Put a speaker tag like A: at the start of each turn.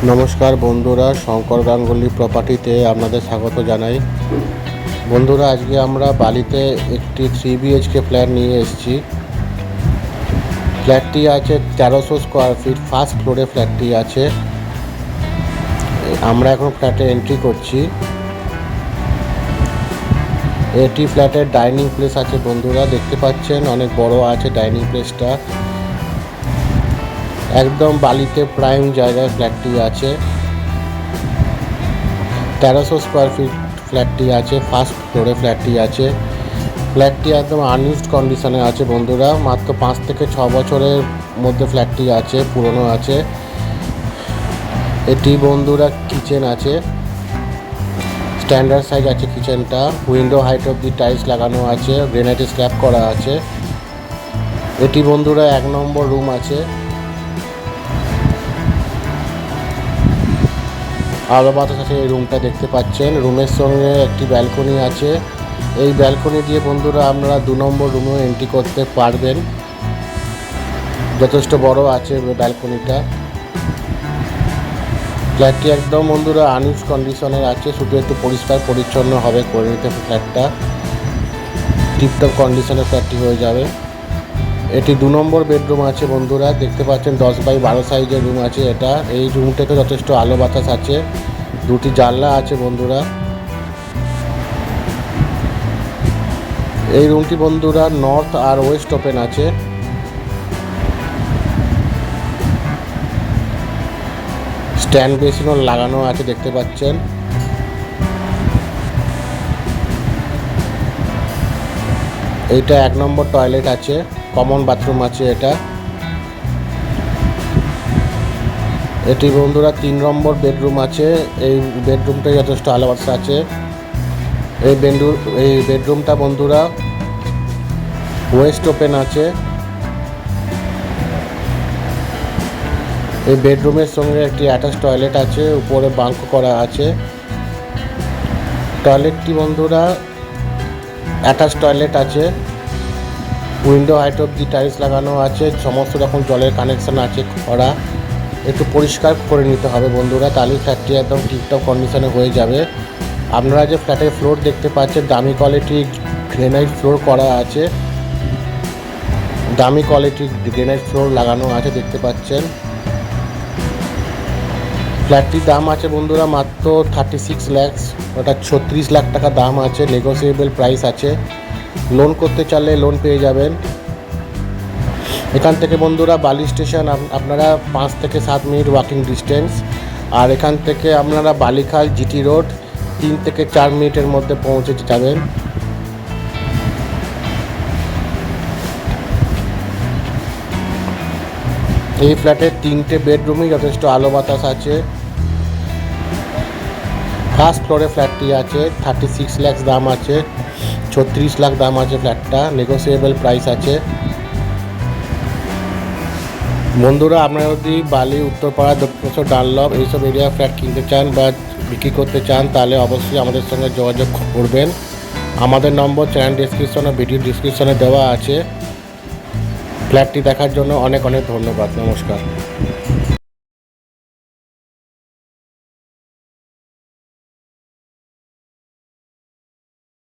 A: নমস্কার বন্ধুরা, শঙ্কর গাঙ্গুলি প্রপার্টিতে আপনাদের স্বাগত জানাই। বন্ধুরা, আজকে আমরা বালিতে একটি 3 BHK ফ্ল্যাট নিয়ে এসেছি। ফ্ল্যাটটি আছে 1300 স্কোয়ার ফিট, ফার্স্ট ফ্লোরে ফ্ল্যাটটি আছে। আমরা এখন ফ্ল্যাটে এন্ট্রি করছি। এটি ফ্ল্যাটের ডাইনিং প্লেস আছে বন্ধুরা, দেখতে পাচ্ছেন অনেক বড় আছে ডাইনিং প্লেসটা। একদম বালিতে প্রাইম জায়গায় ফ্ল্যাটটি আছে। 1300 স্কোয়ার ফিট ফ্ল্যাটটি আছে, ফার্স্ট ফ্লোরে ফ্ল্যাটটি আছে। ফ্ল্যাটটি একদম আনইউজড কন্ডিশনে আছে বন্ধুরা, মাত্র 5 থেকে 6 বছরের মধ্যে ফ্ল্যাটটি আছে, পুরনো আছে। এটি বন্ধুরা কিচেন আছে, স্ট্যান্ডার্ড সাইজ আছে কিচেনটা। উইন্ডো হাইট অব্দি টাইলস লাগানো আছে, গ্রেনাইট স্ল্যাব করা আছে। এটি বন্ধুরা 1 নম্বর রুম আছে। আলো বাতাস আছে এই রুমটা, দেখতে পাচ্ছেন। রুমের সঙ্গে একটি ব্যালকনি আছে। এই ব্যালকনি দিয়ে বন্ধুরা আপনারা 2 নম্বর রুমেও এন্ট্রি করতে পারবেন। যথেষ্ট বড় আছে ব্যালকনিটা। ফ্ল্যাটটি একদম বন্ধুরা আনইউজড কন্ডিশনের আছে, শুধু একটু পরিষ্কার পরিচ্ছন্ন হবে করে নিতে ফ্ল্যাটটা। টিপটপ কন্ডিশনের ফ্ল্যাটটি হয়ে যাবে। এটি 2 নম্বর বেডরুম আছে বন্ধুরা, দেখতে পাচ্ছেন 10x12 সাইজের রুম আছে এটা। এই রুমটাতে যথেষ্ট আলো বাতাস আছে, 2টি জানলা আছে বন্ধুরা। এই রুমটি বন্ধুরা নর্থ আর ওয়েস্ট ওপেন আছে। স্ট্যান্ড বেসিনও লাগানো আছে, দেখতে পাচ্ছেন। এইটা 1 নম্বর টয়লেট আছে, কমন বাথরুম আছে এটা। এটি বন্ধুরা 3 নম্বর বেডরুম আছে। এই বেডরুমটাই যথেষ্ট আলো বাতাস আছে। এই বেডরুমটা বন্ধুরা ওয়েস্ট ওপেন আছে। এই বেডরুমের সঙ্গে একটি অ্যাটাচ টয়লেট আছে, উপরে বাঙ্ক করা আছে। টয়লেটটি বন্ধুরা অ্যাটাচ টয়লেট আছে, উইন্ডো হাইট অব্দি টাইলস লাগানো আছে, সমস্ত রকম জলের কানেকশন আছে করা। একটু পরিষ্কার করে নিতে হবে বন্ধুরা, তাহলে ফ্ল্যাটটি একদম টিপটপ কন্ডিশনে হয়ে যাবে। আপনারা যে ফ্ল্যাটের ফ্লোর দেখতে পাচ্ছেন, দামি কোয়ালিটির গ্রেনাইট ফ্লোর করা আছে। দামি কোয়ালিটির গ্রেনাইট ফ্লোর লাগানো আছে, দেখতে পাচ্ছেন। ফ্ল্যাটটির দাম আছে বন্ধুরা মাত্র 36 লাখ, ওটা 36 লাখ টাকা দাম আছে। নেগোসিয়েবল প্রাইস আছে। লোন করতে চাইলে লোন পেয়ে যাবেন। এখান থেকে বন্ধুরা বালি স্টেশন আপনারা 5 থেকে 7 মিনিট ওয়াকিং ডিস্টেন্স। আর এখান থেকে আপনারা বালিখাল জিটি রোড 3 থেকে 4 মিনিটের মধ্যে পৌঁছে যাবেন। এই ফ্ল্যাটের 3টে বেডরুমই যথেষ্ট আলো বাতাস আছে। ফার্স্ট ফ্লোরে ফ্ল্যাটটি আছে, 36 লাখ দাম আছে, 36 লাখ দাম আছে ফ্ল্যাটটা। নেগোসিয়েবল প্রাইস আছে। বন্ধুরা, আপনারা যদি বালি, উত্তরপাড়া, দক্ষিণেশ্বর, ডানলপ এইসব এরিয়া ফ্ল্যাট কিনতে চান বা বিক্রি করতে চান, তাহলে অবশ্যই আমাদের সঙ্গে যোগাযোগ করবেন। আমাদের নম্বর চ্যানেল ডিসক্রিপশনে, ভিডিও ডিসক্রিপশনে দেওয়া আছে। ফ্ল্যাটটি দেখার জন্য অনেক অনেক ধন্যবাদ। নমস্কার।